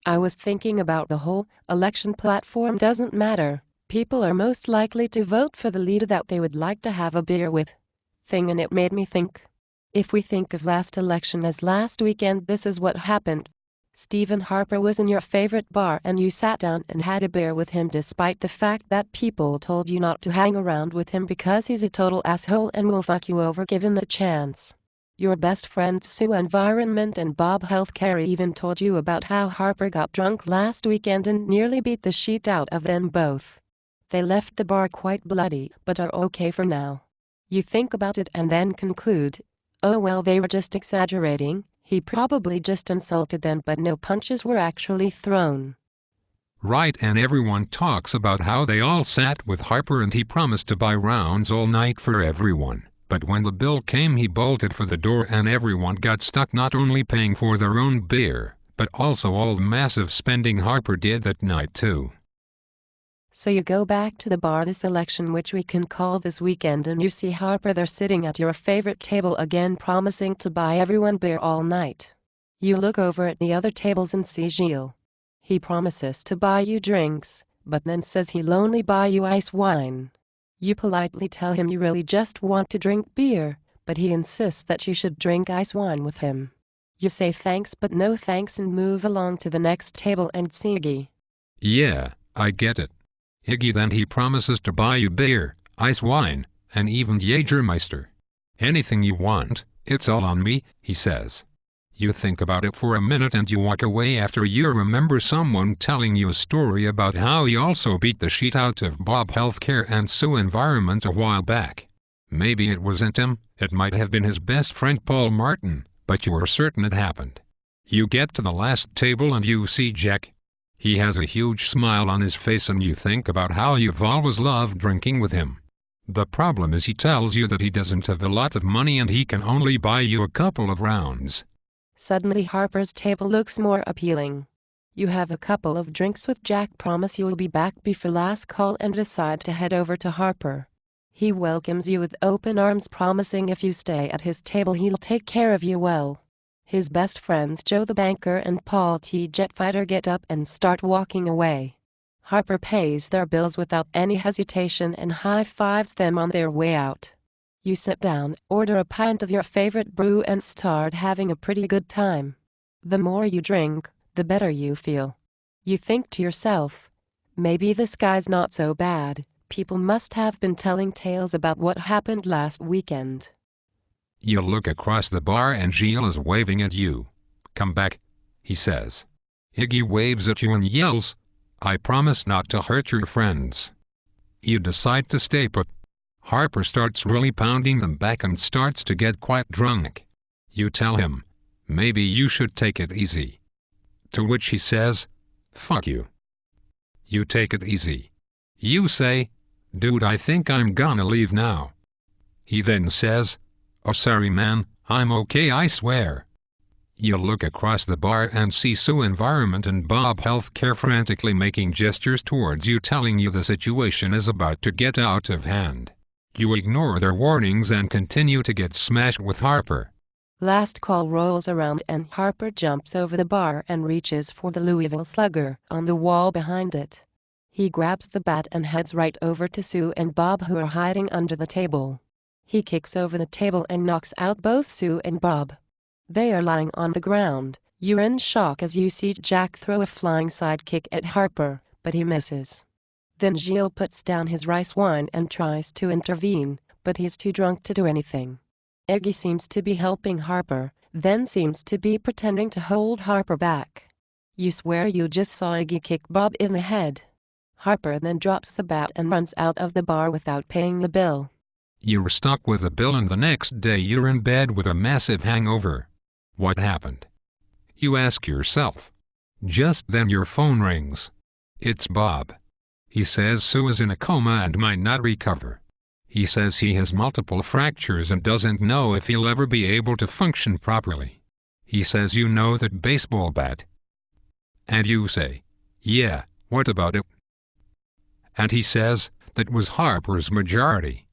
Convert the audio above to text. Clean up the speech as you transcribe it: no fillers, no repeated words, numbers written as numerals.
I was thinking about the whole election platform doesn't matter. People are most likely to vote for the leader that they would like to have a beer with thing, and it made me think. If we think of last election as last weekend, this is what happened. Stephen Harper was in your favorite bar and you sat down and had a beer with him despite the fact that people told you not to hang around with him because he's a total asshole and will fuck you over given the chance. Your best friends Sue Environment and Bob Healthcare even told you about how Harper got drunk last weekend and nearly beat the shit out of them both. They left the bar quite bloody but are okay for now. You think about it and then conclude, oh well, they were just exaggerating. He probably just insulted them, but no punches were actually thrown. Right, and everyone talks about how they all sat with Harper and he promised to buy rounds all night for everyone. But when the bill came, he bolted for the door and everyone got stuck not only paying for their own beer, but also all the massive spending Harper did that night too. So you go back to the bar this election, which we can call this weekend, and you see Harper there sitting at your favorite table again promising to buy everyone beer all night. You look over at the other tables and see Gilles. He promises to buy you drinks, but then says he'll only buy you ice wine. You politely tell him you really just want to drink beer, but he insists that you should drink ice wine with him. You say thanks but no thanks and move along to the next table and see Iggy. Yeah, I get it. Iggy, then he promises to buy you beer, ice wine, and even Jägermeister. Anything you want, it's all on me, he says. You think about it for a minute and you walk away after you remember someone telling you a story about how he also beat the shit out of Bob Healthcare and Sue Environment a while back. Maybe it wasn't him, it might have been his best friend Paul Martin, but you are certain it happened. You get to the last table and you see Jack. He has a huge smile on his face and you think about how you've always loved drinking with him. The problem is he tells you that he doesn't have a lot of money and he can only buy you a couple of rounds. Suddenly Harper's table looks more appealing. You have a couple of drinks with Jack, promise you will be back before last call, and decide to head over to Harper. He welcomes you with open arms, promising if you stay at his table he'll take care of you well. His best friends Joe the banker and Paul T. Jetfighter get up and start walking away. Harper pays their bills without any hesitation and high-fives them on their way out. You sit down, order a pint of your favorite brew and start having a pretty good time. The more you drink, the better you feel. You think to yourself, maybe this guy's not so bad. People must have been telling tales about what happened last weekend. You look across the bar and Gilles is waving at you. Come back, he says. Iggy waves at you and yells, I promise not to hurt your friends. You decide to stay put. Harper starts really pounding them back and starts to get quite drunk. You tell him, maybe you should take it easy. To which he says, fuck you. You take it easy. You say, dude, I think I'm gonna leave now. He then says, oh sorry man, I'm okay I swear. You look across the bar and see Sue Environment and Bob Healthcare frantically making gestures towards you, telling you the situation is about to get out of hand. You ignore their warnings and continue to get smashed with Harper. Last call rolls around and Harper jumps over the bar and reaches for the Louisville Slugger on the wall behind it. He grabs the bat and heads right over to Sue and Bob, who are hiding under the table. He kicks over the table and knocks out both Sue and Bob. They are lying on the ground. You're in shock as you see Jack throw a flying sidekick at Harper, but he misses. Then Gilles puts down his rice wine and tries to intervene, but he's too drunk to do anything. Iggy seems to be helping Harper, then seems to be pretending to hold Harper back. You swear you just saw Iggy kick Bob in the head. Harper then drops the bat and runs out of the bar without paying the bill. You're stuck with a bill and the next day you're in bed with a massive hangover. What happened? You ask yourself. Just then your phone rings. It's Bob. He says Sue is in a coma and might not recover. He says he has multiple fractures and doesn't know if he'll ever be able to function properly. He says you know that baseball bat. And you say, yeah, what about it? And he says, that was Harper's majority.